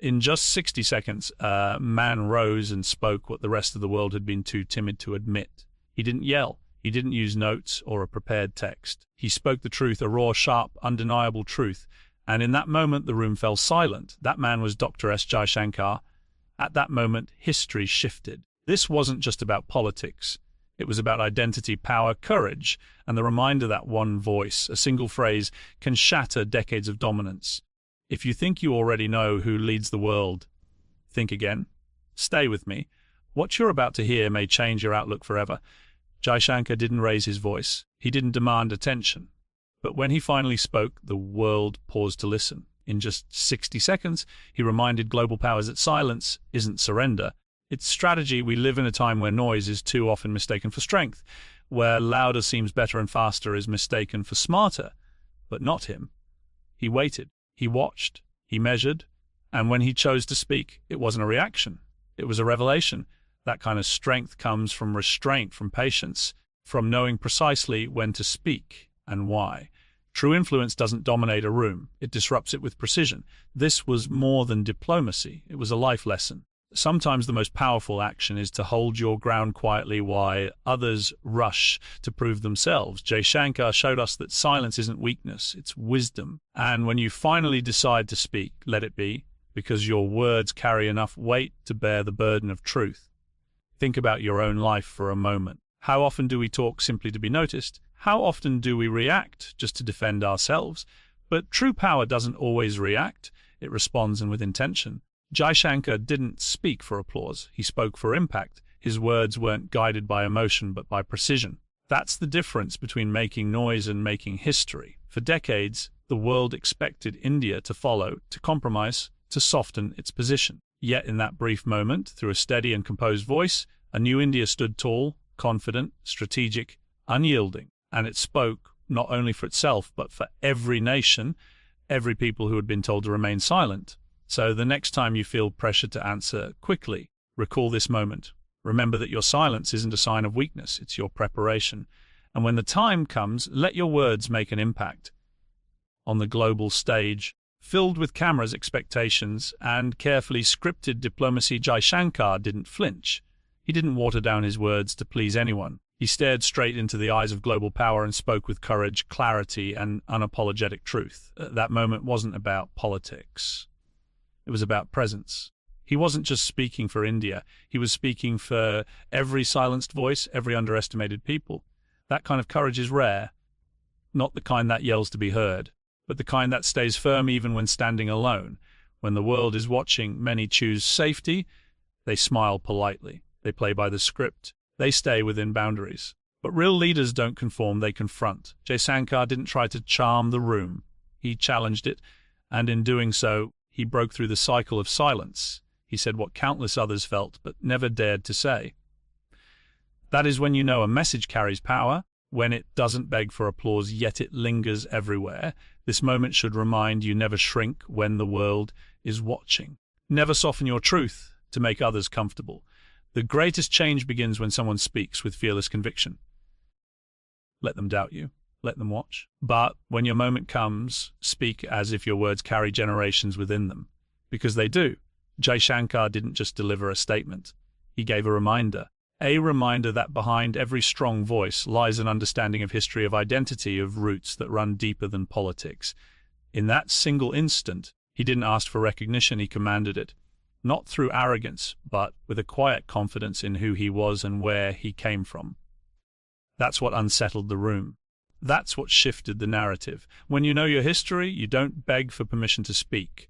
In just 60 seconds, a man rose and spoke what the rest of the world had been too timid to admit. He didn't yell. He didn't use notes or a prepared text. He spoke the truth, a raw, sharp, undeniable truth. And in that moment, the room fell silent. That man was Dr. S. Jaishankar. At that moment, history shifted. This wasn't just about politics. It was about identity, power, courage, and the reminder that one voice, a single phrase, can shatter decades of dominance. If you think you already know who leads the world, think again. Stay with me. What you're about to hear may change your outlook forever. Jaishankar didn't raise his voice. He didn't demand attention. But when he finally spoke, the world paused to listen. In just 60 seconds, he reminded global powers that silence isn't surrender. It's strategy. We live in a time where noise is too often mistaken for strength, where louder seems better and faster is mistaken for smarter. But not him. He waited. He watched, he measured, and when he chose to speak, it wasn't a reaction. It was a revelation. That kind of strength comes from restraint, from patience, from knowing precisely when to speak and why. True influence doesn't dominate a room. It disrupts it with precision. This was more than diplomacy. It was a life lesson. Sometimes the most powerful action is to hold your ground quietly while others rush to prove themselves. Jaishankar showed us that silence isn't weakness, it's wisdom. And when you finally decide to speak, let it be, because your words carry enough weight to bear the burden of truth. Think about your own life for a moment. How often do we talk simply to be noticed? How often do we react just to defend ourselves? But true power doesn't always react. It responds, and with intention. Jaishankar didn't speak for applause. He spoke for impact. His words weren't guided by emotion, but by precision. That's the difference between making noise and making history. For decades, the world expected India to follow, to compromise, to soften its position. Yet in that brief moment, through a steady and composed voice, a new India stood tall, confident, strategic, unyielding. And it spoke not only for itself, but for every nation, every people who had been told to remain silent. So the next time you feel pressure to answer quickly, recall this moment. Remember that your silence isn't a sign of weakness, it's your preparation. And when the time comes, let your words make an impact. On the global stage, filled with cameras, expectations, and carefully scripted diplomacy, Jaishankar didn't flinch. He didn't water down his words to please anyone. He stared straight into the eyes of global power and spoke with courage, clarity, and unapologetic truth. That moment wasn't about politics. It was about presence. He wasn't just speaking for India. He was speaking for every silenced voice, every underestimated people. That kind of courage is rare. Not the kind that yells to be heard, but the kind that stays firm even when standing alone. When the world is watching, many choose safety. They smile politely. They play by the script. They stay within boundaries. But real leaders don't conform, they confront. Jaishankar didn't try to charm the room. He challenged it, and in doing so, he broke through the cycle of silence. He said what countless others felt, but never dared to say. That is when you know a message carries power, when it doesn't beg for applause, yet it lingers everywhere. This moment should remind you never shrink when the world is watching. Never soften your truth to make others comfortable. The greatest change begins when someone speaks with fearless conviction. Let them doubt you. Let them watch. But when your moment comes, speak as if your words carry generations within them. Because they do. Jaishankar didn't just deliver a statement. He gave a reminder that behind every strong voice lies an understanding of history, of identity, of roots that run deeper than politics. In that single instant, he didn't ask for recognition, he commanded it. Not through arrogance, but with a quiet confidence in who he was and where he came from. That's what unsettled the room. That's what shifted the narrative. When you know your history, you don't beg for permission to speak.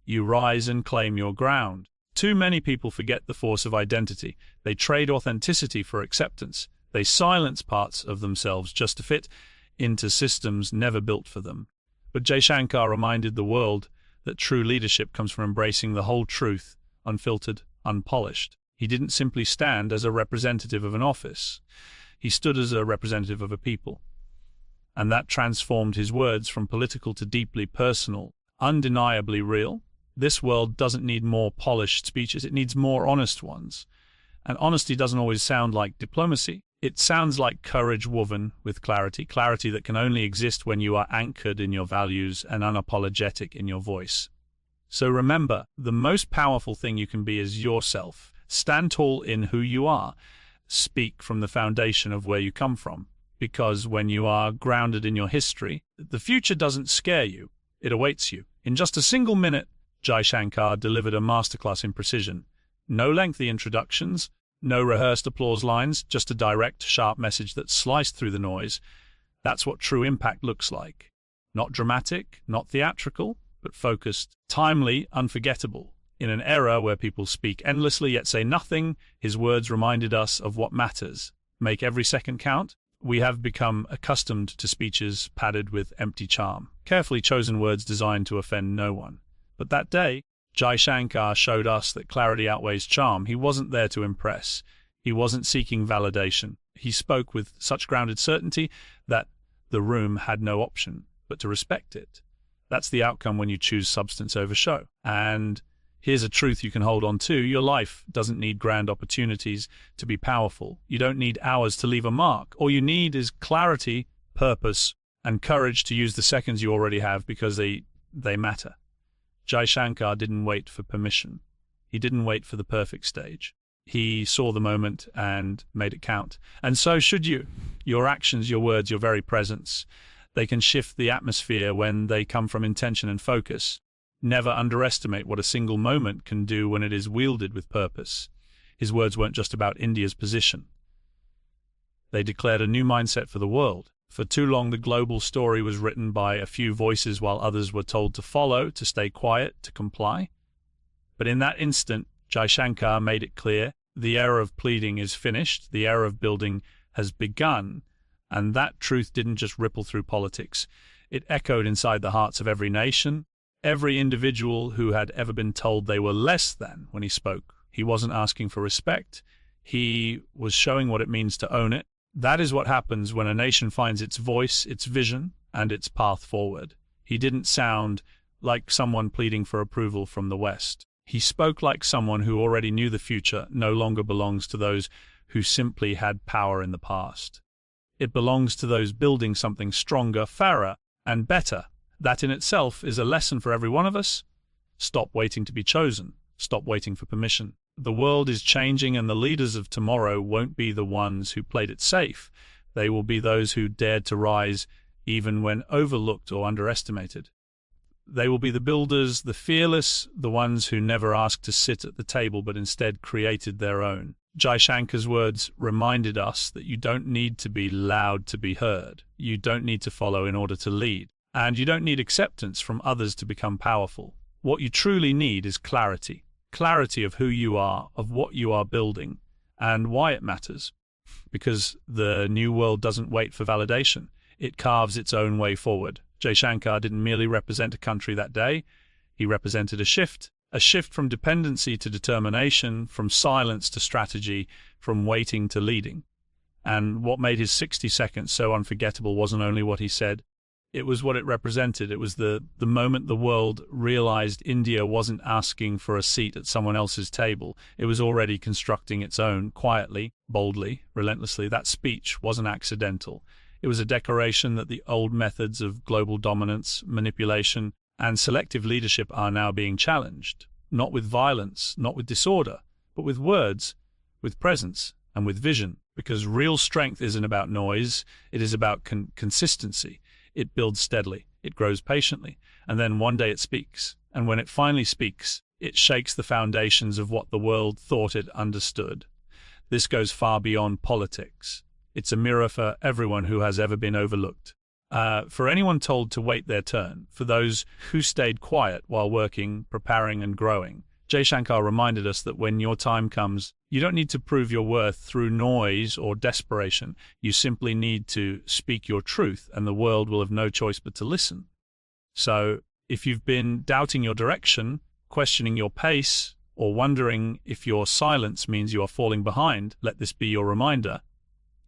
You rise and claim your ground. Too many people forget the force of identity. They trade authenticity for acceptance. They silence parts of themselves just to fit into systems never built for them. But Jaishankar reminded the world that true leadership comes from embracing the whole truth, unfiltered, unpolished. He didn't simply stand as a representative of an office. He stood as a representative of a people. And that transformed his words from political to deeply personal, undeniably real. This world doesn't need more polished speeches, it needs more honest ones. And honesty doesn't always sound like diplomacy. It sounds like courage woven with clarity, clarity that can only exist when you are anchored in your values and unapologetic in your voice. So remember, the most powerful thing you can be is yourself. Stand tall in who you are. Speak from the foundation of where you come from. Because when you are grounded in your history, the future doesn't scare you. It awaits you. In just a single minute, Jaishankar delivered a masterclass in precision. No lengthy introductions, no rehearsed applause lines, just a direct, sharp message that sliced through the noise. That's what true impact looks like. Not dramatic, not theatrical, but focused, timely, unforgettable. In an era where people speak endlessly yet say nothing, his words reminded us of what matters. Make every second count. We have become accustomed to speeches padded with empty charm, carefully chosen words designed to offend no one. But that day, Jaishankar showed us that clarity outweighs charm. He wasn't there to impress. He wasn't seeking validation. He spoke with such grounded certainty that the room had no option but to respect it. That's the outcome when you choose substance over show. And here's a truth you can hold on to. Your life doesn't need grand opportunities to be powerful. You don't need hours to leave a mark. All you need is clarity, purpose, and courage to use the seconds you already have because they matter. Jaishankar didn't wait for permission. He didn't wait for the perfect stage. He saw the moment and made it count. And so should you. Your actions, your words, your very presence, they can shift the atmosphere when they come from intention and focus. Never underestimate what a single moment can do when it is wielded with purpose. His words weren't just about India's position. They declared a new mindset for the world. For too long, the global story was written by a few voices while others were told to follow, to stay quiet, to comply. But in that instant, Jaishankar made it clear, the era of pleading is finished, the era of building has begun, and that truth didn't just ripple through politics. It echoed inside the hearts of every nation, every individual who had ever been told they were less than when he spoke. He wasn't asking for respect. He was showing what it means to own it. That is what happens when a nation finds its voice, its vision, and its path forward. He didn't sound like someone pleading for approval from the West. He spoke like someone who already knew the future no longer belongs to those who simply had power in the past. It belongs to those building something stronger, fairer, and better. That in itself is a lesson for every one of us. Stop waiting to be chosen. Stop waiting for permission. The world is changing, and the leaders of tomorrow won't be the ones who played it safe. They will be those who dared to rise even when overlooked or underestimated. They will be the builders, the fearless, the ones who never asked to sit at the table but instead created their own. Jaishankar's words reminded us that you don't need to be loud to be heard. You don't need to follow in order to lead. And you don't need acceptance from others to become powerful. What you truly need is clarity. Clarity of who you are, of what you are building, and why it matters. Because the new world doesn't wait for validation. It carves its own way forward. Jaishankar didn't merely represent a country that day. He represented a shift from dependency to determination, from silence to strategy, from waiting to leading. And what made his 60 seconds so unforgettable wasn't only what he said, it was what it represented. It was the moment the world realized India wasn't asking for a seat at someone else's table. It was already constructing its own, quietly, boldly, relentlessly. That speech wasn't accidental. It was a declaration that the old methods of global dominance, manipulation, and selective leadership are now being challenged. Not with violence, not with disorder, but with words, with presence, and with vision. Because real strength isn't about noise, it is about consistency. It builds steadily, it grows patiently, and then one day it speaks. And when it finally speaks, it shakes the foundations of what the world thought it understood. This goes far beyond politics. It's a mirror for everyone who has ever been overlooked. For anyone told to wait their turn, for those who stayed quiet while working, preparing, and growing. Jaishankar reminded us that when your time comes, you don't need to prove your worth through noise or desperation. You simply need to speak your truth, and the world will have no choice but to listen. So, if you've been doubting your direction, questioning your pace, or wondering if your silence means you are falling behind, let this be your reminder.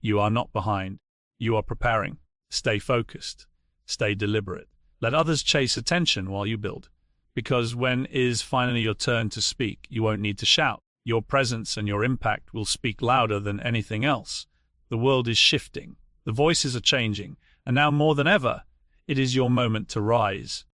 You are not behind. You are preparing. Stay focused. Stay deliberate. Let others chase attention while you build. Because when it is finally your turn to speak, you won't need to shout. Your presence and your impact will speak louder than anything else. The world is shifting. The voices are changing. And now more than ever, it is your moment to rise.